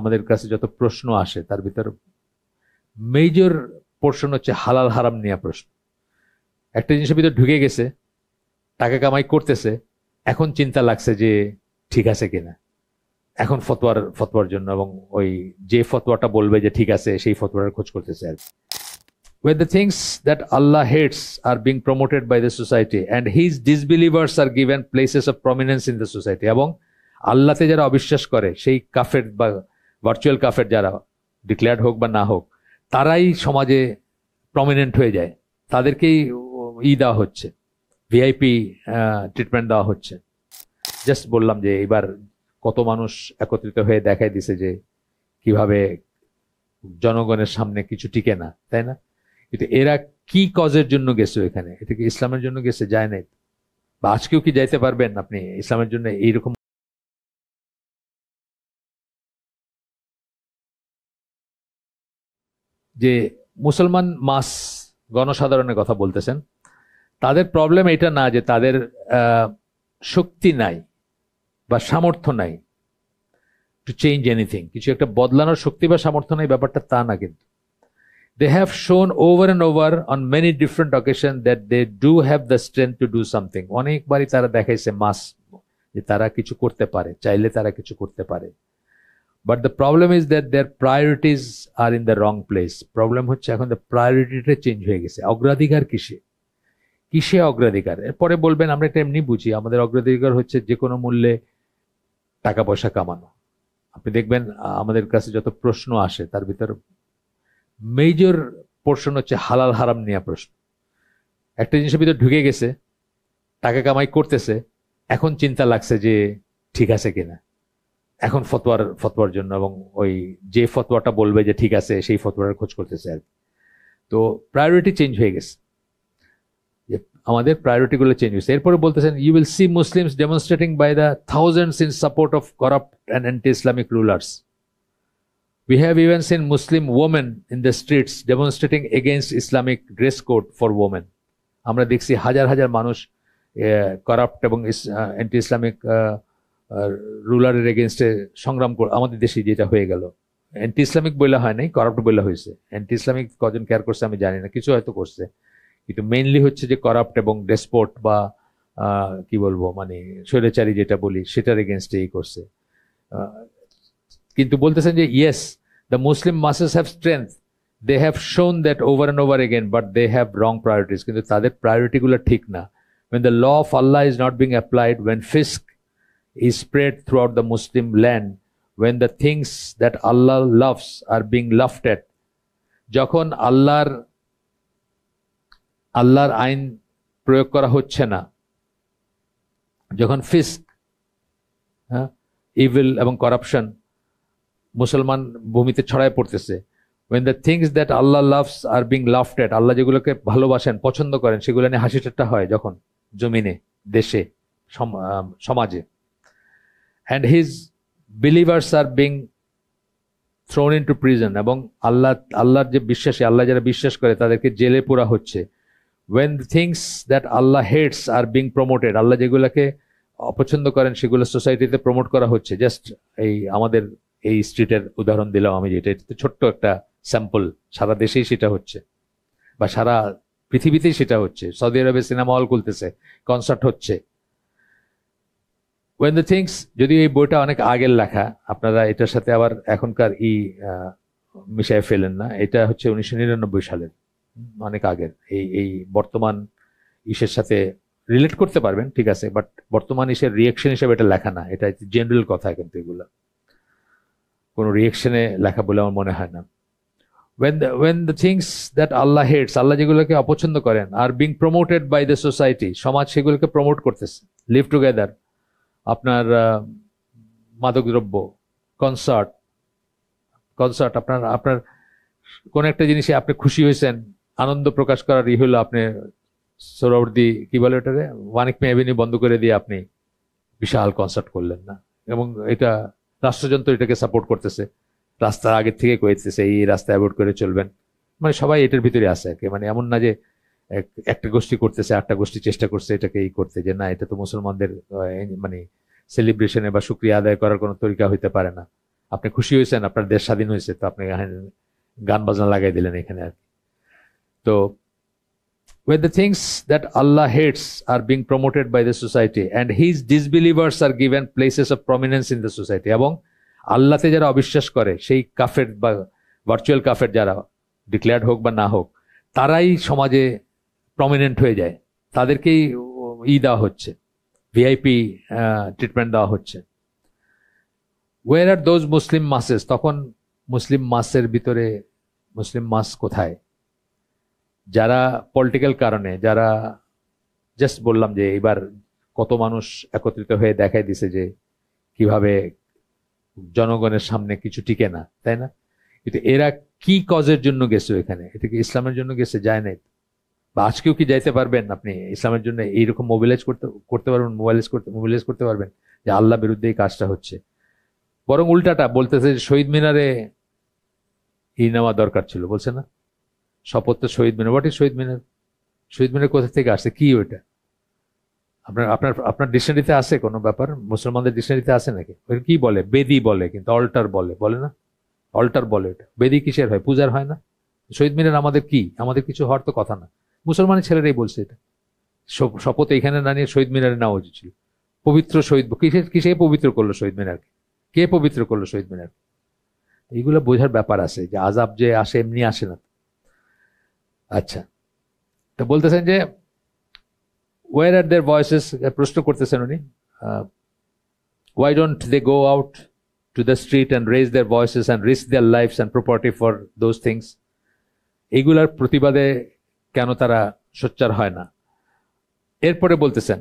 আমাদের কাছে যত প্রশ্ন আসে তার ভিতর মেজর পোর্শন হচ্ছে হালাল হারাম নিয়ে প্রশ্ন। একটা জিনিসের ভিতর ঢুকে গেছে, টাকা কামাই করতেছে, এখন চিন্তা লাগছে যে ঠিক আছে কিনা, এখন ফতোয়ার জন্য, এবং ওই যে ফতোয়াটা বলবে যে ঠিক আছে সেই ফতোয়ার খোঁজ করতেছে আর কি। When the things that Allah hates are being promoted by the society and his disbelievers are given places of prominence in the society, এবং আল্লাহতে যারা অবিশ্বাস করে সেই কাফের বা ভার্চুয়াল কাফের যারা ডিক্লেয়ার্ড হোক বা না হোক, তারাই সমাজে প্রমিনেন্ট হয়ে যায়, তাদেরকেই দেওয়া হচ্ছে, ভিআইপি ট্রিটমেন্ট দেওয়া হচ্ছে। জাস্ট বললাম যে এবার কত মানুষ একত্রিত হয়ে দেখাই দিছে যে কিভাবে জনগণের সামনে কিছু টিকে না, তাই না? কিন্তু এরা কি কজের জন্য গেছে এখানে? এটা কি ইসলামের জন্য গেছে? যায় নাই। বা আজকেও কি যাইতে পারবেন আপনি ইসলামের জন্য? এইরকম যে মুসলমান মাস গণসাধারণের কথা বলতেছেন, তাদের প্রবলেম এটা না যে তাদের শক্তি নাই বা সামর্থ্য নাই টু চেঞ্জ এনিথিং, কিছু একটা বদলানোর শক্তি বা সামর্থ্য নাই, ব্যাপারটা তা না। কিন্তু they have shown over and over on many different occasions that they do have the strength to do something. অনেকবারই তারা দেখাইছে মাস যে তারা কিছু করতে পারে, চাইলে তারা কিছু করতে পারে। But the problem is that their priorities are in the wrong place. Problem হচ্ছে এখন the priority-টা চেঞ্জ হয়ে গেছে। অগ্রাধিকার কিসে অগ্রাধিকার? এরপরে বলবেন আমরা এটা এমনি বুঝি, আমাদের অগ্রাধিকার হচ্ছে যে কোনো মূল্যে টাকা পয়সা কামানো। আপনি দেখবেন আমাদের কাছে যত প্রশ্ন আসে তার ভিতর মেজর পোর্শন হচ্ছে হালাল হারাম নিয়ে প্রশ্ন। একটা জিনিসের ভিতর ঢুকে গেছে, টাকা কামাই করতেছে, এখন চিন্তা লাগছে যে ঠিক আছে কিনা, এখন ফতোয়ার জন্য, এবং ওই যে ফতোয়াটা বলবে যে ঠিক আছে সেই ফতোয়ার খোঁজ করতেছে আর কি। তো প্রায়োরিটি চেঞ্জ হয়ে গেছে, আমাদের প্রায়োরিটি গুলো চেঞ্জ হয়েছে। এরপরে বলতেছেন you will see Muslims demonstrating by the thousands in support of corrupt and anti Islamic rulers. We have even seen Muslim women in the streets demonstrating against Islamic dress code for women. আমরা দেখছি হাজার হাজার মানুষ corrupt এবং anti Islamic রুলারের এগেনস্টে সংগ্রাম করে। আমাদের দেশে যেটা হয়ে গেল, অ্যান্টি ইসলামিক বইলা হয় নাই, করাপ্ট বইলা হয়েছে। অ্যান্টি ইসলামিক কজন কেয়ার করছে আমি জানি না, কিছু হয়তো করছে, কিন্তু মেইনলি হচ্ছে যে করাপ্ট এবং ডেসপোর্ট বা কি বলবো মানে স্বৈরাচারী যেটা বলি সেটার এগেনস্টে করছে। কিন্তু বলতেছেন যে yes, the Muslim masses have strength, they have shown that over and over again, but they have wrong priorities. কিন্তু তাদের প্রায়োরিটি গুলো ঠিক না। When the law of Allah is not being applied, when fisk is spread throughout the Muslim land, when the things that Allah loves are being laughed at, যখন আল্লাহর আইন প্রয়োগ করা হচ্ছে না, যখন ফিস্ক, ইভিল এবং করাপশন মুসলমান ভূমিতে ছড়ায় পড়তেছে, when the things that Allah loves are being laughed at, আল্লাহ যেগুলোকে ভালোবাসেন পছন্দ করেন সেগুলো নিয়ে হাসি ঠাট্টা হয় যখন জমিনে, দেশে, সমাজে, and his believers are being thrown into prison, এবং আল্লাহর যে বিশ্বাসী, আল্লাহ যারা বিশ্বাস করে তাদেরকে জেলে পোরা হচ্ছে, when the things that Allah hates are being promoted, আল্লাহ যেগুলোকে অপছন্দ করেন সেগুলো সোসাইটিতে প্রমোট করা হচ্ছে। জাস্ট এই আমাদের এই স্ট্রিটের উদাহরণ দিলাম আমি, যেটা এটা ছোট্ট একটা স্যাম্পল, সারা দেশেই সেটা হচ্ছে বা সারা পৃথিবীতেই সেটা হচ্ছে। সৌদি আরবে সিনেমা হল খুলতেছে, কনসার্ট হচ্ছে। when the things, যদি এই বইটা অনেক আগের লেখা, আপনারা এটার সাথে আবার এখনকার মিশায় ফেলেন না, এটা হচ্ছে 1999 সালের, অনেক আগের। এই বর্তমান ইসের সাথে রিলেট করতে পারবেন, ঠিক আছে, বাট বর্তমান ইসের রিয়েকশন হিসেবে এটা লেখা না, এটা জেনারেল কথা, কিন্তু এগুলো কোনো রিয়েকশনে লেখা বলে আমার মনে হয় না। when the things that Allah hates, আল্লাহ যেগুলোকে অপছন্দ করেন, are being promoted by the society, সমাজ সেগুলোকে প্রমোট করতেছে। লিভ টুগেদার, আপনার মাদকদ্রব্য, কনসার্ট, আপনার কোন একটা জিনিসে আপনি খুশি হয়েছেন, আনন্দ প্রকাশ করার হলো আপনি সোহরাওয়ার্দী কি বলে ওটারে, ওয়ানিকমে অ্যাভিনিউ বন্ধ করে দিয়ে আপনি বিশাল কনসার্ট করলেন না, এবং এটা রাষ্ট্রযন্ত্র এটাকে সাপোর্ট করতেছে, রাস্তার আগের থেকে কইতেছে এই রাস্তা অ্যাভয়েড করে চলবেন। মানে সবাই এটার ভিতরে আছে আর কি। মানে এমন না যে একটা গোষ্ঠী করতেছে, আটটা গোষ্ঠী চেষ্টা করছে এটাকে করতে, যে না এটা তো মুসলমানদের মানে সেলিব্রেশনে বা শুকরিয়া আদায় করার কোনো তরিকা হইতে পারে না, আপনি খুশি হয়েছেন, আপনার দেশ স্বাধীন হয়েছে, তো আপনি গান বাজনা লাগাই দিলেন এখানে আর কি। তো when the things that Allah hates are being promoted by the society and his disbelievers are given places of prominence in the society, এবং আল্লাহতে যারা অবিশ্বাস করে সেই কাফের বা ভার্চুয়াল কাফের যারা ডিক্লেয়ার্ড হোক বা না হোক, তারাই সমাজে প্রমিনেন্ট হয়ে যায়, তাদেরকেই দেওয়া হচ্ছে, ভিআইপি ট্রিটমেন্ট দেওয়া হচ্ছে। ওয়ার আর দোজ মুসলিম মাসেস, তখন মুসলিম মাসের ভিতরে মুসলিম মাস কোথায়? যারা পলিটিক্যাল কারণে, যারা জাস্ট বললাম যে এবার কত মানুষ একত্রিত হয়ে দেখাই দিছে যে কিভাবে জনগণের সামনে কিছু টিকে না, তাই না? কিন্তু এরা কি কজের জন্য গেছে এখানে? এটা কি ইসলামের জন্য গেছে? যায় নাই। বা আজকেও কি যাইতে পারবেন আপনি ইসলামের জন্য? এইরকম করতে পারবেন, মোবিলাইজ করতে পারবেন যে আল্লাহ বিরুদ্ধে এই কাজটা হচ্ছে? বরং উল্টাটা বলতেছে যে শহীদ মিনারে নেওয়া দরকার ছিল, বলছে না? শপথ তো শহীদ মিনার। হোয়াট ইজ শহীদ মিনার? শহীদ মিনার কোথা থেকে আসছে? কি ওইটা? আপনার আপনার আপনার ডিকশনারিতে আছে কোনো ব্যাপার? মুসলমানদের ডিকশনারিতে আছে নাকি? কি বলে? বেদি বলে, কিন্তু অল্টার বলে না? অল্টার বলে। এটা বেদি কিসের হয়? পূজার হয় না? শহীদ মিনার আমাদের কি? আমাদের কিছু হওয়ার তো কথা না। মুসলমানের ছেলেরাই বলছে এটা। শপথ এখানে না নিয়ে শহীদ মিনারে নেওয়া উচিত ছিল। পবিত্র শহীদ, কিসে পবিত্র করলো শহীদ মিনারকে? কে পবিত্র করলো শহীদ মিনার? এইগুলো বোঝার ব্যাপার আছে যে আজাব যে আসে এমনি আসে না। আচ্ছা, তো বলতেছেন যে where are their voices? প্রশ্ন করতেছেন উনি, why don't they go out to the street and raise their voices and risk their lives and property for those things? এইগুলার প্রতিবাদে কেন তারা সোচ্চার হয় না? এরপরে বলতেছেন,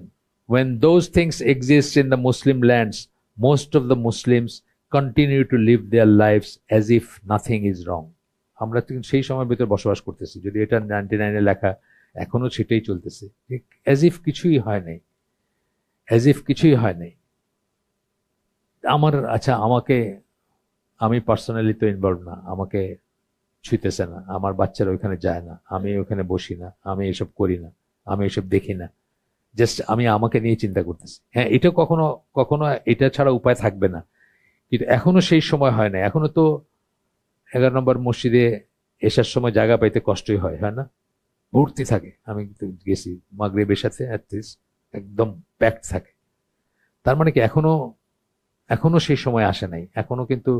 when those things exist in the Muslim lands, most of the Muslims continue to live their lives as if nothing is wrong. আমরা সেই সময়ের ভিতরে বসবাস করতেছি, যদি এটা 99-এ লেখা, এখনো সেটাই চলতেছে, অ্যাজ ইফ কিছুই হয় নাই, অ্যাজ ইফ কিছুই হয় নাই। আচ্ছা, আমি পার্সোনালি তো ইনভলভ না, আমাকে ছুঁইতেছে না, আমার বাচ্চারা ওইখানে যায় না, আমি ওখানে বসি না, আমি এসব করি না, আমি এসব দেখি না, জাস্ট আমি আমাকে নিয়ে চিন্তা করতেছি। হ্যাঁ, এটা কখনো কখনো এটা ছাড়া উপায় থাকবে না, কিন্তু এখনো সেই সময় হয় না। এখনো তো 11 নম্বর মসজিদে এসার সময় জায়গা পাইতে কষ্টই হয় না? ভর্তি থাকে। আমি গেছি মাগরিবের সাথে, একদম প্যাকড থাকে। তার মানে কি এখনো সেই সময় আসে নাই। এখনো কিন্তু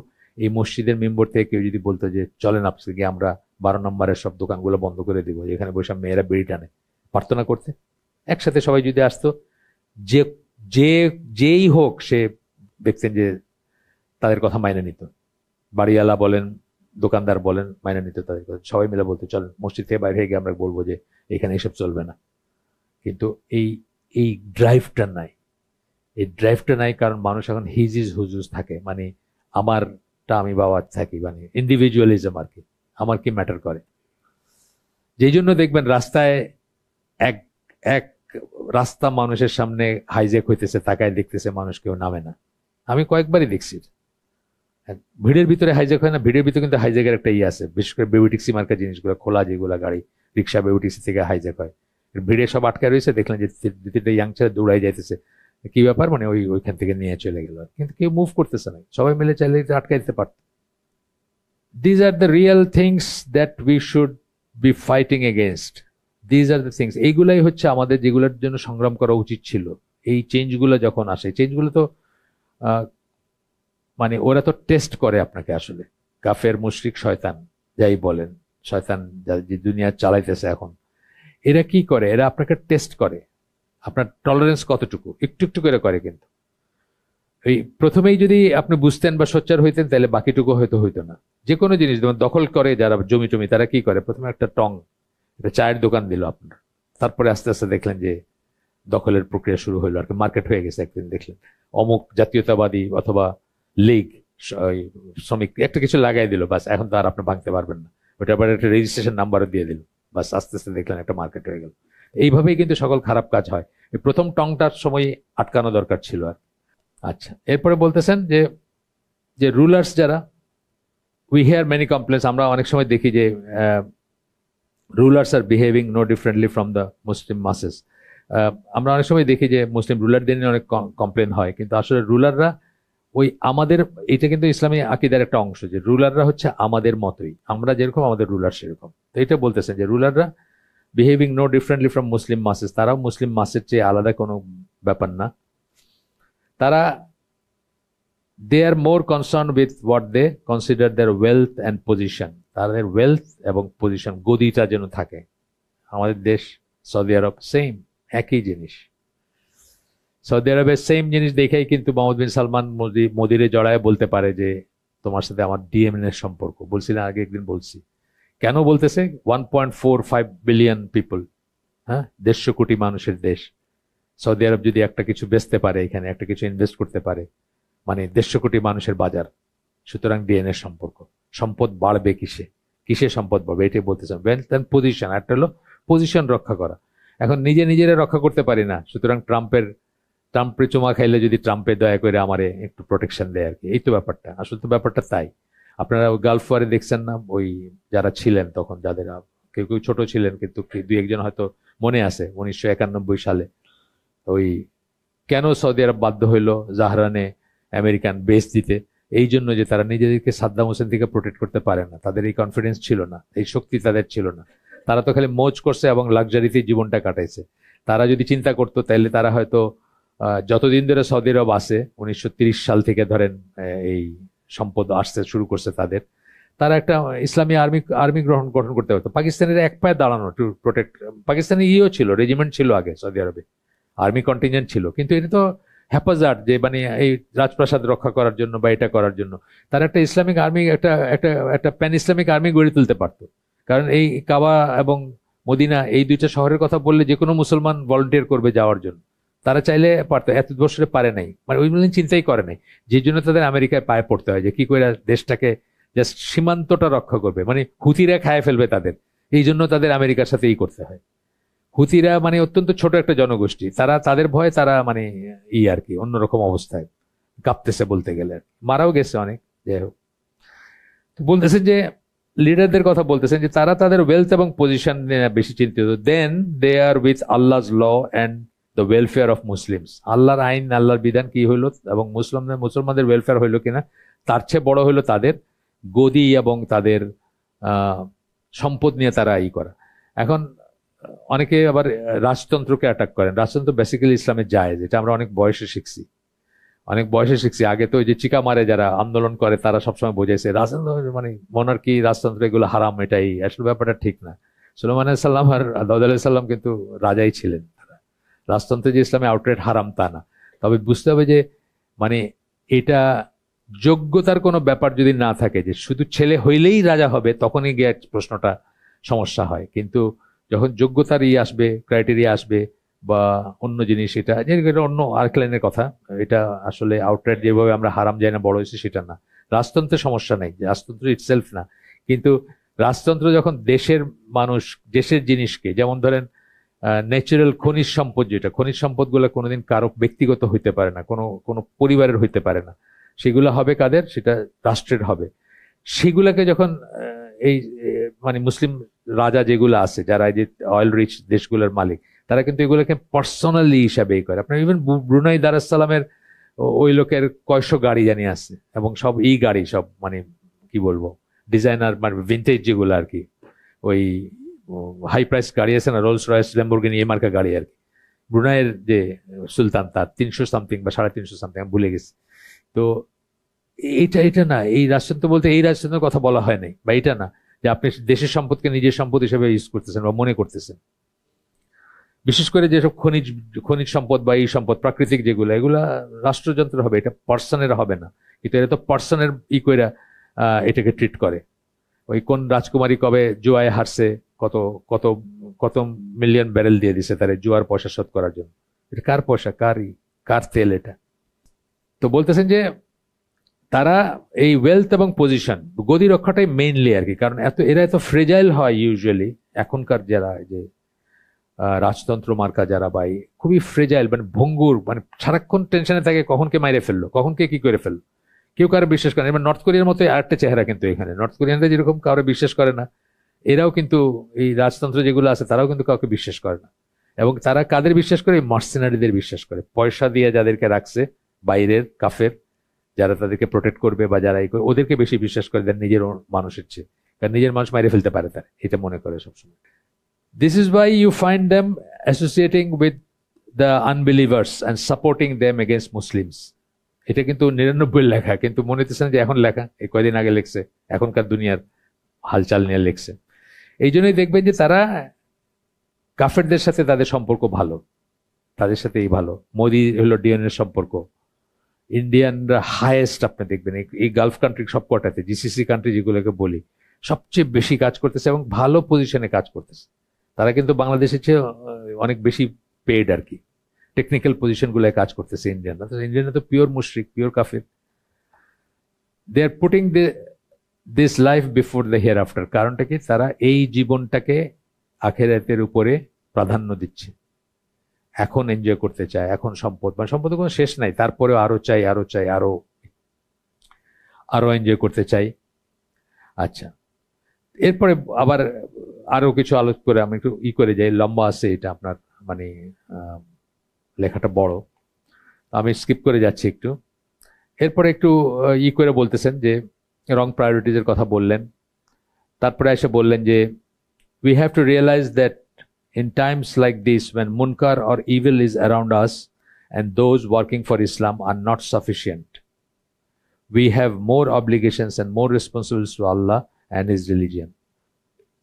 এই মসজিদের মেম্বার থেকে কেউ যদি বলতো যে চলেন আজকে আমরা 12 নম্বরের সব দোকানগুলো বন্ধ করে দিব, এখানে বসে মেয়েরা বিড়ি টানে, পারতো না করতে? একসাথে সবাই যদি আসতো, যেই হোক, সে দেখতেন যে তাদের কথা মাইনে নিত। বাড়িওয়ালা বলেন, দোকানদার বলেন, মাইনে নিত তাদের কথা। সবাই মিলে বলতো চলেন মসজিদ থেকে বাইরে গিয়ে আমরা বলবো যে এখানে এসব চলবে না। কিন্তু এই ড্রাইভটা নাই, এই ড্রাইভটা নাই, কারণ মানুষ এখন হিজিজ হুজুজ থাকে, মানে আমারটা আমি বাবা থাকি, মানে ইন্ডিভিজুয়ালিজম আর কি, আমার কি ম্যাটার করে। যেই জন্য দেখবেন রাস্তায় এক রাস্তা মানুষের সামনে হাইজ্যাক হইতেছে, তাকায় দেখতেছে মানুষ, কেউ নামে না। আমি কয়েকবারই দেখছি। ভিড়ের ভিতরে হাইজ্যাক হয় না, ভিড়ের ভিতরে কিন্তু হাইজ্যাকের একটা আছে, বিশেষ করে বেবি মার্কা জিনিসগুলো খোলা, যেগুলো গাড়ি রিক্সা বেবি থেকে হাইজ্যাক হয়, ভিড়ে সব আটকায় রয়েছে। দেখলেন যে 2-3টা ইয়াং ছেলে দৌড়াই যাইতেছে, কি ব্যাপার, মানে ওইখান থেকে নিয়ে চলে গেল, কিন্তু কেউ মুভ করতেছে না। সবাই মিলে চাইলে আটকাই দিতে পারত। These are the real things that we should be fighting against. These are the things, এইগুলাই হচ্ছে আমাদের যেগুলোর জন্য সংগ্রাম করা উচিত ছিল। এই চেঞ্জগুলো যখন আসে, চেঞ্জগুলো তো মানে ওরা তো টেস্ট করে আপনাকে আসলে। কাফের, মুশরিক, শয়তান যাই বলেন, শয়তান যে দুনিয়া চালাইতেছে এখন, এরা কি করে? এরা আপনাকে টেস্ট করে, আপনার টলারেন্স কতটুকু, একটু একটু করে কিন্তু এই প্রথমেই যদি আপনি বুঝতেন বা সোচ্চার হইতেন, তাহলে বাকিটুকু হয়তো হইতো না। যে কোনো জিনিস যেমন দখল করে যারা জমি টমি, তারা কি করে? প্রথমে একটা একটা চায়ের দোকান দিল আপনার, তারপরে আস্তে আস্তে দেখলেন যে দখলের প্রক্রিয়া শুরু হইলো আর কি, মার্কেট হয়ে গেছে। একদিন দেখলেন অমুক জাতীয়তাবাদী অথবা লীগ শ্রমিক একটা কিছু লাগাই দিল, বাস এখন তো আর আপনি ভাঙতে পারবেন না, ওটা আবার একটা রেজিস্ট্রেশন নাম্বারও দিয়ে দিল, বাস আস্তে আস্তে দেখলেন একটা মার্কেট হয়ে গেল। এইভাবেই কিন্তু সকল খারাপ কাজ হয়। এই প্রথম টংটার সময় আটকানো দরকার ছিল আর। আচ্ছা, এরপরে বলতেছেন যে রুলার্স যারা, উই হিয়ার মেনি কমপ্লেন্স, আমরা অনেক সময় দেখি যে rulers are behaving no differently from the Muslim masses. আমরা অনেক সময় দেখি যে মুসলিম রুলারদের নিয়ে অনেক কমপ্লেন হয়, কিন্তু আসলে রুলাররা ওই আমাদের, এটা কিন্তু ইসলামী আকিদার একটা অংশ যে রুলাররা হচ্ছে আমাদের মতোই, আমরা যেরকম আমাদের রুলার সেরকম। তো এটা বলতেছেন যে রুলাররা behaving no differently from Muslim masses, তারাও মুসলিম মাসের চেয়ে আলাদা কোনো ব্যাপার না। তারা they are more concern with what they consider their wealth and position, তাদের ওয়েলথ এবং পজিশন গদিটা যেন থাকে। আমাদের দেশ সৌদি আরব সেম, একই জিনিস। সৌদি আরবের সেম জিনিস দেখেই কিন্তু মোহাম্মদ বিন সালমান মোদিরে জড়ায় বলতে পারে যে তোমার সাথে আমার ডিএনএ সম্পর্ক। বলছিলাম আগে একদিন, বলছি কেন বলতেছে, 1.45 বিলিয়ন পিপল, হ্যাঁ, 150 কোটি মানুষের দেশ। সৌদি আরব যদি একটা কিছু বেচতে পারে, এখানে একটা কিছু ইনভেস্ট করতে পারে, মানে 150 কোটি মানুষের বাজার। সুতরাং ডিএনএ সম্পর্ক, সম্পদ বাড়বে কিসে, কিসে সম্পদ বাড়বে, এটাই বলতেছেন। ওয়েলথ অ্যান্ড পজিশন, একটা হলো পজিশন রক্ষা করা। এখন নিজেরা রক্ষা করতে পারি না, সুতরাং ট্রাম্পের চুমা খাইলে যদি ট্রাম্পে দয়া করে আমারে একটু প্রোটেকশন দেয় আর কি, এই তো ব্যাপারটা। আসলে তো ব্যাপারটা তাই। আপনারা গালফ ওয়ারে দেখছেন না, ওই যারা ছিলেন তখন, যাদের কেউ কেউ ছোট ছিলেন কিন্তু দুই একজন হয়তো মনে আছে, 1991 সালে ওই কেন সৌদি আরব বাধ্য হইলো জাহরানে আমেরিকান বেস দিতে, এই জন্য যে তারা নিজেদেরকে সাদ্দাম হোসেন থেকে প্রোটেক্ট করতে পারে না, তাদের এই কনফিডেন্স ছিল না, এই শক্তি তাদের ছিল না। তারা তো খালি মৌজ করছে এবং লাক্সারিতে জীবনটা কাটাইছে। তারা যদি চিন্তা করতো তাহলে তারা হয়তো যতদিন ধরে সৌদি আরব আসে, 1930 সাল থেকে ধরেন এই সম্পদ আসতে শুরু করছে তাদের, তারা একটা ইসলামী আর্মি গঠন করতে পারতো। পাকিস্তানের এক পায়ে দাঁড়ানো টু প্রোটেক্ট, পাকিস্তানে ছিল, রেজিমেন্ট ছিল আগে সৌদি আরবে, আর্মি কন্টিনজেন্ট ছিল, কিন্তু এটা তো হেফাজত, যে মানে এই রাজপ্রাসাদ রক্ষা করার জন্য বা এটা করার জন্য তারা একটা ইসলামিক আর্মি, একটা একটা একটা প্যান ইসলামিক আর্মি গড়ে তুলতে পারতো। কারণ এই কাবা এবং মদিনা, এই দুইটা শহরের কথা বললে যে কোনো মুসলমান ভলান্টিয়ার করবে যাওয়ার জন্য, তারা চাইলে পারতো, এত বছরে পারে নাই, মানে ওইগুলো চিন্তাই করে নাই। যে জন্য তাদের আমেরিকায় পায়ে পড়তে হয় যে কি করে দেশটাকে জাস্ট সীমান্তটা রক্ষা করবে, মানে হুতিরা খায় ফেলবে তাদের, এই জন্য তাদের আমেরিকার সাথে করতে হয়। হুতিরা মানে অত্যন্ত ছোট একটা জনগোষ্ঠী, তারা তাদের ভয়ে তারা মানে আর কি অন্যরকম অবস্থায় কাঁপতেছে বলতে গেলে, মারাও গেছে অনেক। যাই হোক, বলতেছেন যে লিডারদের কথা বলতেছেন যে তারা তাদের ওয়েলথ এবং পজিশন নিয়ে বেশি চিন্তিত। Then they are with Allah's law and the welfare of Muslims, আল্লাহর আইন, আল্লাহর বিধান কি হইলো এবং মুসলমানদের ওয়েলফেয়ার হইলো কিনা, তার চেয়ে বড় হইলো তাদের গদি এবং তাদের সম্পদ নিয়ে তারা করা। এখন অনেকে আবার রাজতন্ত্রকে অ্যাটাক করেন। রাজতন্ত্র বেসিক্যালি ইসলামে যায়, যেটা আমরা অনেক বয়সে শিখছি। আগে তো ওই যে চিকা মারে যারা আন্দোলন করে, তারা সবসময় বোঝাইছে রাজতন্ত্র মানে মনার্কি, রাজতন্ত্র এগুলো হারাম, এটাই আসলে ব্যাপারটা ঠিক না। সুলাইমান আলাইহিস সালাম আর দাউদ আলাইহিস সালাম কিন্তু রাজাই ছিলেন। রাজতন্ত্র যে ইসলামে আউটরেট হারাম তা না, তবে বুঝতে হবে যে মানে এটা যোগ্যতার কোনো ব্যাপার যদি না থাকে, যে শুধু ছেলে হইলেই রাজা হবে, তখনই গিয়ে প্রশ্নটা সমস্যা হয়। কিন্তু যখন যোগ্যতার আসবে, ক্রাইটেরিয়া আসবে বা অন্য জিনিস, এটা অন্য আরেক লাইনের কথা, এটা আসলে আউটরাইট যেভাবে আমরা হারাম যাই না বড় হয়েছে সেটা না। রাজতন্ত্রের সমস্যা নেই, রাজতন্ত্র ইটসেলফ না, কিন্তু রাজতন্ত্র যখন দেশের মানুষ, দেশের জিনিসকে, যেমন ধরেন ন্যাচারাল খনিজ সম্পদ, যেটা খনিজ সম্পদগুলো কোনোদিন কারো ব্যক্তিগত হইতে পারে না, কোনো পরিবারের হইতে পারে না, সেগুলো হবে কাদের, সেটা রাষ্ট্রের হবে। সেগুলোকে যখন এই মানে মুসলিম রাজা যেগুলো আছে, যারা এই যে অয়েল রিচ দেশগুলোর মালিক, তারা কিন্তু এগুলোকে পার্সোনালি হিসাবে করে। আপনার ইভেন ব্রুনাই দারুস-সালামের ওই লোকের কয়শো গাড়ি জানি আছে, এবং সব গাড়ি, সব মানে কি বলবো, ডিজাইনার মানে ভিন্টেজ যেগুলো আর কি, ওই হাই প্রাইস গাড়ি আছে না, রোলস রয়েস, ল্যাম্বরগিনি, এই মার্কা গাড়ি আর কি। ব্রুনাইয়ের যে সুলতান, তার 300 সামথিং বা 350 সামথিং, আমি ভুলে গেছি। তো এটা না, এই রাজতন্ত্র বলতে এই রাজতন্ত্রের কথা বলা হয় নাই, বা এটা না যে আপনি দেশের সম্পদকে নিজের সম্পদ হিসেবে ইউজ করতেছেন বা মনে করতেছেন। বিশেষ করে যেসব খনিজ সম্পদ বা এই সম্পদ প্রাকৃতিক যেগুলো, এগুলা রাষ্ট্রযন্ত্র হবে, এটা পার্সনের হবে না। কিন্তু এটা তো পার্সনের কইরা এটাকে ট্রিট করে। ওই কোন রাজকুমারী কবে জুয়ায় হারছে, কত কত কত মিলিয়ন ব্যারেল দিয়ে দিছে তার জুয়ার পয়সা শোধ করার জন্য। এটা কার পয়সা, কার তেল এটা? তো বলতেছেন যে তারা এই ওয়েলথ এবং পজিশন, গদি রক্ষাটাই মেইনলি আর কি। কারণ এরা এত ফ্রেজাইল হয় ইউজুয়ালি, এখনকার যারা যে রাজতন্ত্র মার্কা যারা, বা খুবই ফ্রেজাইল, মানে ভঙ্গুর, মানে সারাক্ষণ টেনশনে থাকে কখন কে মাইরে ফেললো, কখন কে কি করে ফেললো, কেউ কারো বিশ্বাস করে না। এবার নর্থ কোরিয়ার মতো আরেকটা চেহারা কিন্তু এখানে, নর্থ কোরিয়ানরা যেরকম কারো বিশ্বাস করে না, এরাও কিন্তু এই রাজতন্ত্র যেগুলো আছে তারাও কিন্তু কাউকে বিশ্বাস করে না। এবং তারা কাদের বিশ্বাস করে, মার্সেনারিদের বিশ্বাস করে, পয়সা দিয়ে যাদেরকে রাখছে, বাইরের কাফের, যারা তাদেরকে প্রোটেক্ট করবে বা যারা ওদেরকে বেশি বিশ্বাস করে দেন নিজের মানুষের চেয়ে, কারণ নিজের মানুষ মাইরে ফেলতে পারে তারা, এটা মনে করে সবসময়। This is why you find them associating with the unbelievers and supporting them against Muslims. এটা কিন্তু 99 লেখা, কিন্তু মনে হচ্ছে না যে এখন লেখা, এই কয়দিন আগে লেখছে, এখনকার দুনিয়ার হালচাল নিয়ে লেখছে। এই জন্যই দেখবেন যে তারা কাফেরদের সাথে তাদের সম্পর্ক ভালো, তাদের সাথে এই ভালো। মোদি হলো ডিএনএর সম্পর্ক, ইন্ডিয়ানরা হাইয়েস্ট আপনি দেখবেন এই গালফ কান্ট্রি সবকটাতে, জিসিসি কান্ট্রি যেগুলোকে বলি, সবচেয়ে বেশি কাজ করতেছে এবং ভালো পজিশনে কাজ করতেছে। তারা কিন্তু বাংলাদেশের চেয়ে অনেক বেশি পেড আর কি, টেকনিক্যাল পজিশন গুলোয় কাজ করতেছে ইন্ডিয়ানরা। ইন্ডিয়ানরা তো পিওর মুশরিক, পিওর কাফির। They are putting this life before the hereafter. কারণটা কি? তারা এই জীবনটাকে আখেরাতের উপরে প্রাধান্য দিচ্ছে, এখন এনজয় করতে চায়, এখন সম্পদ, মানে সম্পদের কোনো শেষ নাই, তারপরে আরো চাই, আরো চাই, আরো আরো এনজয় করতে চাই। আচ্ছা, এরপরে আবার আরো কিছু আলোচনা করে আমি একটু করে যাই, লম্বা আছে এটা আপনার, মানে লেখাটা বড়, আমি স্কিপ করে যাচ্ছি একটু। এরপরে একটু করে বলতেছেন যে রং প্রায়োরিটিজের কথা বললেন। তারপরে এসে বললেন যে we have to realize that in times like this, when munkar or evil is around us and those working for Islam are not sufficient, we have more obligations and more responsibilities to Allah and His religion.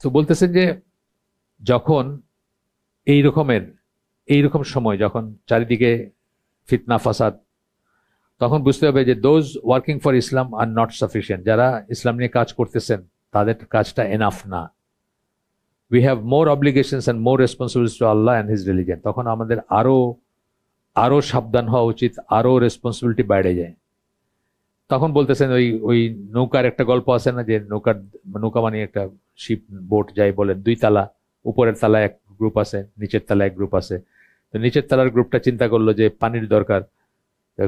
তো বলতেছেন যে যখন এইরকম সময়, যখন চারিদিকে ফিতনা ফাসাদ, তখন বুঝতে হবে যে those working for Islam are not sufficient, যারা ইসলাম নিয়ে কাজ করতেছেন তাদের কাজটা এনাফ না। We have more obligations and more responsibilities to Allah and His religion. তখন আমাদের আরো সাবধান হওয়া উচিত, আরো রেসপন্সিবিলিটি বেড়ে যায়। তখন বলতেছেন ওই নৌকার একটা গল্প আছে না, যে নৌকা মানে একটা শিপ বোট যাই বলেন, 2 তালা, উপরের তালা এক গ্রুপ আছে, নিচের তালা এক গ্রুপ আছে। তো নিচের তালার গ্রুপটা চিন্তা করলো যে পানির দরকার,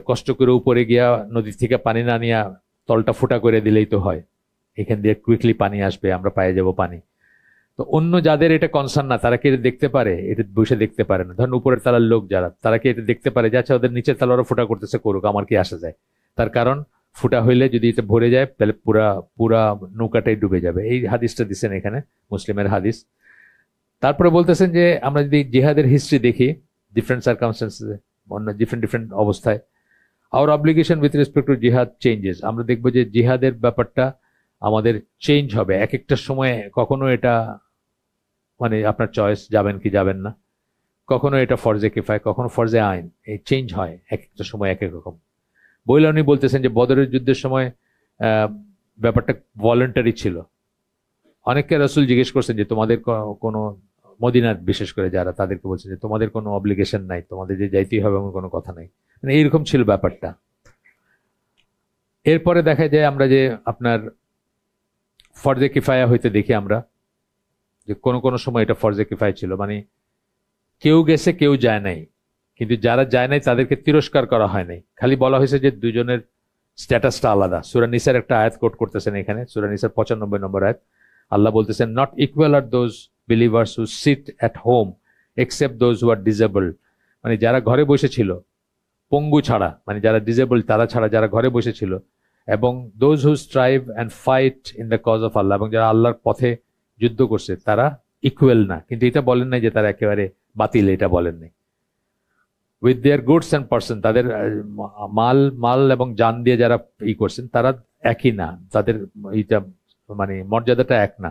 কষ্ট করে উপরে গিয়া নদী থেকে পানি না নিয়ে তলটা ফুটা করে দিলেই তো হয়, এখান দিয়ে কুইকলি পানি আসবে, আমরা পেয়ে যাব পানি। তো অন্য যাদের এটা কনসার্ন না, তারা কি এটা দেখতে পারে? এটা বসে দেখতে পারে না। ধরেন উপরের তালার লোক যারা, তারা কি এটা দেখতে পারে যে আচ্ছা ওদের নিচের তালারও ফুটা করতেছে, করুক, আমার কি আসা যায়? তার কারণ ফুটা হইলে যদি এটা ভরে যায় তাহলে পুরা নৌকাটাই ডুবে যাবে। এই হাদিসটা দিচ্ছেন এখানে, মুসলিমের হাদিস। তারপরে বলতেছেন যে আমরা যদি জিহাদের হিস্ট্রি দেখি, ডিফারেন্ট সার্কামস্টেন্সে, অন্য ডিফারেন্ট অবস্থায়, our obligation with respect to jihad changes. আমরা দেখবো যে জিহাদের ব্যাপারটা আমাদের চেঞ্জ হবে এক একটা সময়ে। কখনো এটা মানে আপনার চয়েস, যাবেন কি যাবেন না, কখনো এটা ফরজে কিফায়া, কখনো ফরজে আইন, এই চেঞ্জ হয় এক একটা সময় এক এক রকম। বইলে উনি বলতেছেন যে বদরের যুদ্ধের সময় ব্যাপারটা ভলেন্টারি ছিল। অনেককে রাসূল জিজ্ঞেস করছেন যে তোমাদের কোনো, মদিনার বিশেষ করে যারা, তাদেরকে বলছেন যে তোমাদের কোনো অব্লিগেশন নাই, তোমাদের যে যাইতেই হবে এমন কোনো কথা নাই, মানে এইরকম ছিল ব্যাপারটা। এরপরে দেখা যায় আমরা যে আপনার ফরজে কিফায়া হইতে দেখি আমরা যে কোনো সময় এটা ফরজে কিফায়া ছিল, মানে কেউ গেছে কেউ যায় নাই, কিন্তু যারা যায় নাই তাদেরকে তিরস্কার করা হয় নাই, খালি বলা হয়েছে যে দুজনের স্ট্যাটাসটা আলাদা। সূরা নিসার একটা আয়াত কোট করতেছেন এখানে, সূরা নিসার 95 নম্বর আয়াত। আল্লাহ বলতেছেন not equal are those believers who sit at home except those who are disabled, মানে যারা ঘরে বসেছিল পঙ্গু ছাড়া, মানে যারা ডিজেবল তারা ছাড়া যারা ঘরে বসেছিল, এবং those who strive and fight in the cause of Allah, এবং যারা আল্লাহর পথে যুদ্ধ করছে তারা ইকুয়াল না। কিন্তু এটা বলেন নাই যে তারা একেবারে বাতিল, এটা বলেন নাই। With their goods and person, তাদের মাল এবং জান দিয়ে যারা করছেন তারা একই না, তাদের এইটা মানে মর্যাদাটা এক না।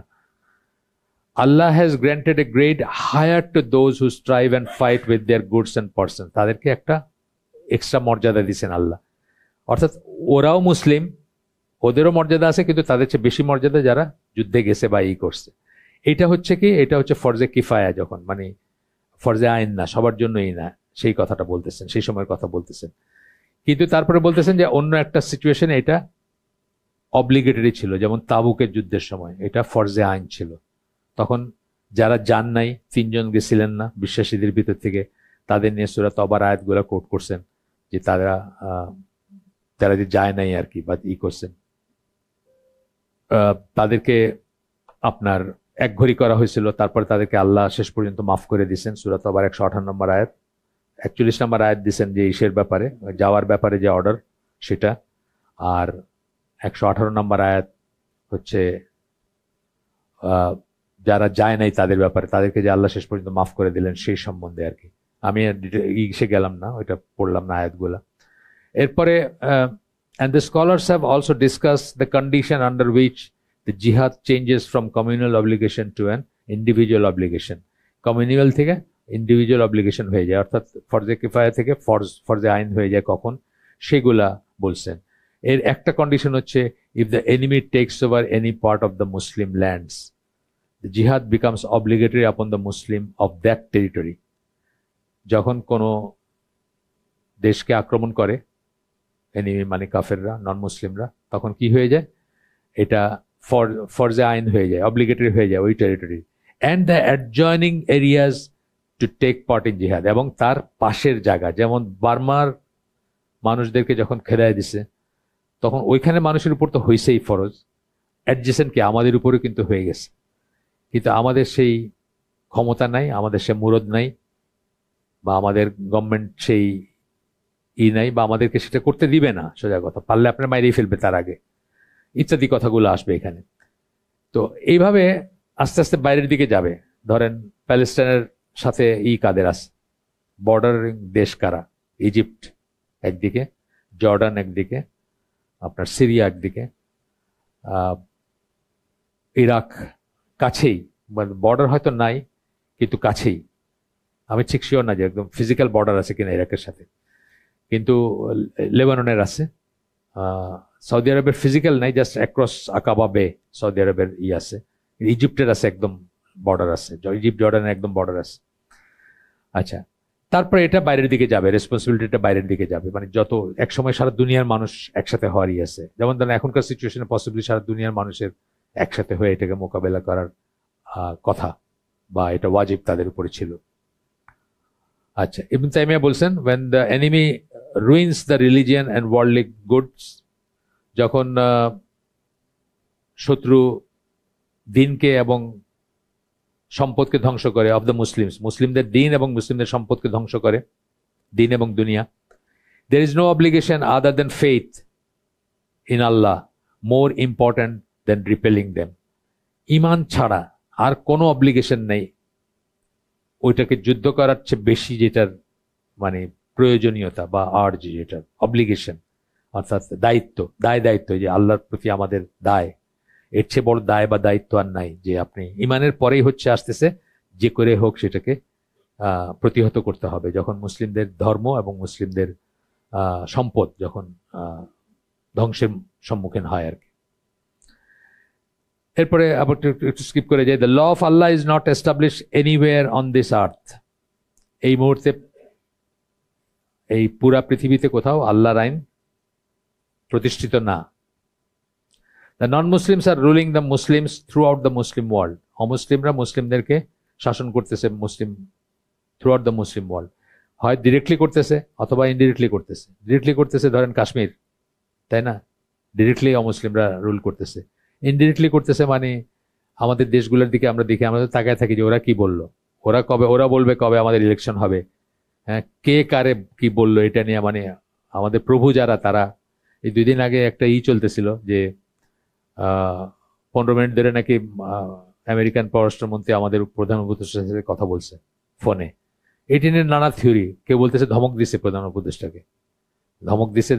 Allah has granted a great higher to those who strive and fight with their goods and person, তাদেরকে একটা এক্সট্রা মর্যাদা দিচ্ছেন আল্লাহ। অর্থাৎ ওরাও মুসলিম, ওদেরও মর্যাদা আছে, কিন্তু তাদের চেয়ে বেশি মর্যাদা যারা যুদ্ধে গেছে বা করছে। এটা হচ্ছে কি, এটা হচ্ছে ফরজে কিফায়া, যখন মানে ফরজে আইন না, সবার জন্যই না, সেই কথাটা বলতেছেন, সেই সময়ের কথা বলতেছেন। কিন্তু তারপরে বলতেছেন যে অন্য একটা সিচুয়েশনে এটা অব্লিগেটরি ছিল, যেমন তাবুকের যুদ্ধের সময় এটা ফরজে আইন ছিল। তখন যারা যান নাই, 3 জন গেছিলেন না বিশ্বাসীদের ভিতর থেকে, তাদের নিয়ে সূরা তবার আয়াতগুলো কোট করছেন যে তারা যে যায় নাই আর কি, বা করছেন, তাদেরকে আপনার একঘরি করা হয়েছিল, তারপর তাদেরকে আল্লাহ শেষ পর্যন্ত মাফ করে দিয়েছেন। সূরা তবার 158 নম্বর আয়াত, 41 নম্বর আয়াত দিচ্ছেন যে ইসের ব্যাপারে, যাওয়ার ব্যাপারে যে অর্ডার সেটা। আর 118 নম্বর আয়াত হচ্ছে যারা যায় নাই তাদের ব্যাপারে, তাদেরকে যে আল্লাহ শেষ পর্যন্ত মাফ করে দিলেন সেই সম্বন্ধে আর কি। আমি ইসে গেলাম না, ওইটা পড়লাম না আয়াতগুলা। এরপরে and the scholars have also discussed the condition under which the jihad changes from communal obligation to an individual obligation. Communal থেকে individual obligation হয়ে যায়, অর্থাৎ ফরজে কিফায়া থেকে ফরজে আইন হয়ে যায় কখন, সেগুলা বলছেন। এর একটা কন্ডিশন হচ্ছে if the enemy takes over any part of the Muslim lands, the jihad becomes obligatory upon the Muslim of that territory. যখন কোনো দেশকে আক্রমণ করে এনিমি মানে কাফেররা, নন মুসলিমরা, তখন কি হয়ে যায়, এটা ফরজে আইন হয়ে যায়, অব্লিগেটরি হয়ে যায় ওই territory, and the adjoining areas to take part in jihad, এবং তার পাশের জায়গা, যেমন বার্মার মানুষদেরকে যখন খেদায় দিছে তখন ওইখানে মানুষের উপর তো হয়েছেই ফরজ, অ্যাডজেসেন্ট কি আমাদের উপরে কিন্তু হয়ে গেছে, কিন্তু আমাদের সেই ক্ষমতা নাই, আমাদের সে মুরদ নাই, বা আমাদের গভর্নমেন্ট সেই নাই, বা আমাদেরকে সেটা করতে দিবে না, সোজা কথা, পারলে আপনার মাইরেই ফেলবে তার আগে, ইত্যাদি কথাগুলো আসবে এখানে। তো এইভাবে আস্তে আস্তে বাইরের দিকে যাবে। ধরেন প্যালেস্টাইনের সাথে কাদের আছে, বর্ডার দেশ কারা, ইজিপ্ট একদিকে, জর্ডান একদিকে, আপনার সিরিয়া একদিকে, ইরাক কাছেই, বর্ডার হয়তো নাই কিন্তু কাছেই, আমি ঠিক শিওর না যে একদম ফিজিক্যাল বর্ডার আছে কিনা ইরাকের সাথে, কিন্তু লেবাননের আছে, সৌদি আরবের ফিজিক্যাল নাই, জাস্ট অ্যাক্রস আকাবা বে সৌদি আরবের আছে, ইজিপ্টের আছে একদম বর্ডার আছে, ইজিপ্ট জর্ডানের একদম বর্ডার আছে। আচ্ছা, তারপরে এটা বাইরের দিকে যাবে, রেসপন্সিবিলিটিটা বাইরের দিকে যাবে, মানে যত একসময় সারা দুনিয়ার মানুষ একসাথে হওয়ারই আছে, যেমন ধরেন এখনকার সিচুয়েশনে পসিবলি সারা দুনিয়ার মানুষের একসাথে হয়ে এটাকে মোকাবেলা করার কথা, বা এটা ওয়াজিব তাদের উপরে ছিল। আচ্ছা, ইবনে তাইমিয়া বলছেন when the enemy ruins the religion and worldly goods, যখন শত্রু দিনকে এবং সম্পদকে ধ্বংস করে, অফ দ্য মুসলিমস, মুসলিমদের দিন এবং মুসলিমদের সম্পদকে ধ্বংস করে, দিন এবং দুনিয়া, there is no obligation other than faith in Allah more important than repelling them. ঈমান ছাড়া আর কোনো অব্লিগেশন নেই ওইটাকে যুদ্ধ করার চেয়ে বেশি, যেটার মানে প্রয়োজনীয়তা বা আর্জ, যেটার অব্লিগেশন অর্থাৎ দায়িত্ব, দায়িত্ব, যে আল্লাহর প্রতি আমাদের দায়, এর চেয়ে বড় দায় বা দায়িত্ব আর নাই, যে আপনি ইমানের পরেই হচ্ছে আসতেছে যে করে হোক সেটাকে প্রতিহত করতে হবে, যখন মুসলিমদের ধর্ম এবং মুসলিমদের সম্পদ যখন ধ্বংসের সম্মুখীন হয় আর কি। এরপরে আবার একটু স্কিপ করে যাই, the law of Allah is not establish anywhere on this earth, এই মুহূর্তে এই পুরা পৃথিবীতে কোথাও আল্লাহর আইন প্রতিষ্ঠিত না। The non Muslims are ruling the Muslims throughout the Muslim world, অমুসলিমরা মুসলিমদেরকে শাসন করতেছে Muslim throughout the Muslim world, হয় ডিরেক্টলি করতেছে অথবা ইনডিরেক্টলি করতেছে। ডিরেক্টলি করতেছে ধরেন কাশ্মীর, তাই না, ডিরেক্টলি অমুসলিমরা রুল করতেছে। ইনডিরেক্টলি করতেছে মানে আমাদের দেশগুলোর দিকে আমরা দেখি, আমরা তো তাকায় থাকি যে ওরা কি বললো, ওরা বলবে কবে আমাদের ইলেকশন হবে, হ্যাঁ, কে কারে কি বললো এটা নিয়ে, মানে আমাদের প্রভু যারা, তারা এই 2 দিন আগে একটা চলতেছিল যে 15 মিনিট ধরে নাকি আমেরিকান পররাষ্ট্রমন্ত্রী আমাদের প্রধান উপদেষ্টার সাথে কথা বলছে ফোনে, এটি নিয়ে নানা থিওরি, কেউ বলতেছে ধমক দিছে প্রধান উপদেষ্টাকে, ধমক দিছে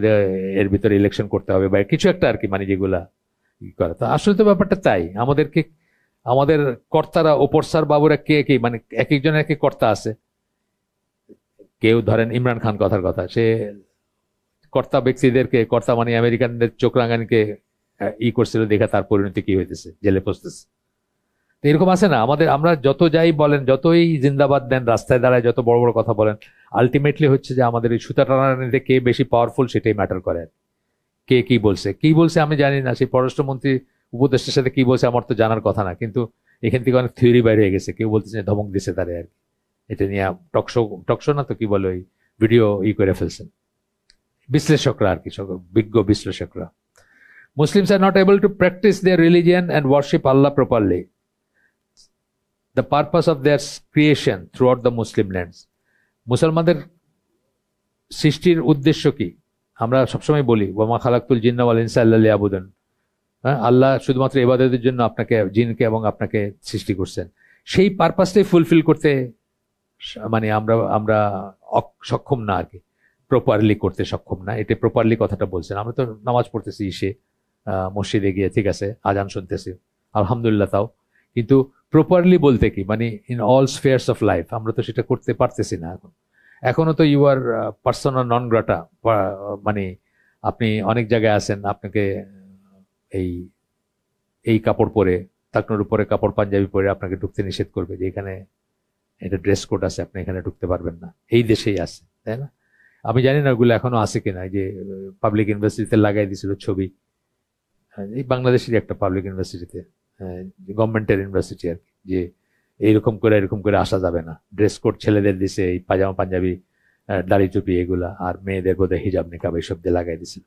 এর ভিতরে ইলেকশন করতে হবে বা কিছু একটা আর কি, মানে যেগুলা করা। তো আসলে তো ব্যাপারটা তাই, আমাদের কর্তারা, ওপর স্যার বাবুরা কে কে, মানে এক একজনের এক এক কর্তা আছে। কেউ ধরেন ইমরান খান, কথার কথা, সে কর্তা ব্যক্তিদেরকে, কর্তা মানে আমেরিকানদের চোখ রাঙানিকে করছিল, দেখা তার পরিণতি কি হইতেছে, জেলে পৌঁছতেছে। তো এরকম আছে না আমাদের, আমরা যত যাই বলেন, যতই জিন্দাবাদ দেন, রাস্তায় দাঁড়ায় যত বড় বড় কথা বলেন, আলটিমেটলি হচ্ছে যে আমাদের এই সুতা টানানিতে কে বেশি পাওয়ারফুল সেটাই ম্যাটার করে। কে কি বলছে আমি জানি না, সেই পররাষ্ট্রমন্ত্রী উপদেষ্টার সাথে কি বলছে আমার তো জানার কথা না, কিন্তু এখান থেকে অনেক থিওরি বাইরে হয়ে গেছে, কেউ বলতেছে ধমক দিছে তারে আর কি, এটা নিয়ে টকশো না তো কি বলে, ওই ভিডিও করে ফেলছেন বিশ্লেষকরা আর কি, বিজ্ঞ বিশ্লেষকরা। Muslims are not able to practice their religion and worship Allah properly, the purpose of their creation throughout the Muslim lands. মুসলমানদের সৃষ্টির উদ্দেশ্য কি, আমরা সবসময় বলি ওয়ামা খালাকতুল জিন্না ওয়াল ইনসা ইল্লা লিয়াবুদুন। হ্যাঁ, আল্লাহ শুধুমাত্র ইবাদতের জন্য আপনাকে, জিনকে এবং আপনাকে সৃষ্টি করছেন। সেই পারপাসটাই ফুলফিল করতে মানে আমরা আমরা সক্ষম না আর কি, প্রপারলি করতে সক্ষম না। এটা প্রপারলি কথাটা বলছেন। আমরা তো নামাজ পড়তেছি ইসে মসজিদে গিয়ে, ঠিক আছে, আজান শুনতেছি, আলহামদুলিল্লাহ, তাও। কিন্তু প্রপারলি বলতে কি, মানে ইন অল স্ফেয়ার্স অফ লাইফ আমরা তো সেটা করতে পারতেছি না এখন। এখনো তো ইউ আর পার্সোনা নন গ্রাটা, মানে আপনি অনেক জায়গায় আছেন, আপনাকে এই এই কাপড় পরে, টাকনোর উপরে কাপড় পাঞ্জাবি পরে আপনাকে ঢুকতে নিষেধ করবে, যে এখানে এটা ড্রেস কোড আছে, আপনি এখানে ঢুকতে পারবেন না। এই দেশেই আছে, তাই না? আমি জানি না ওগুলো এখনো আছে কিনা। এই যে পাবলিক ইউনিভার্সিটিতে লাগাই দিছিল ছবি, এই বাংলাদেশের একটা পাবলিক ইউনিভার্সিটিতে, গভর্নমেন্টের ইউনিভার্সিটি আর কি, যে এরকম করে আসা যাবে না। ড্রেস কোড ছেলেদের দিছে এই পাজামা পাঞ্জাবি, দাড়ি টুপি এগুলা, আর মেয়েদের বোধহয় হিজাব নিকাব এইসব দিয়ে লাগাই দিছিল।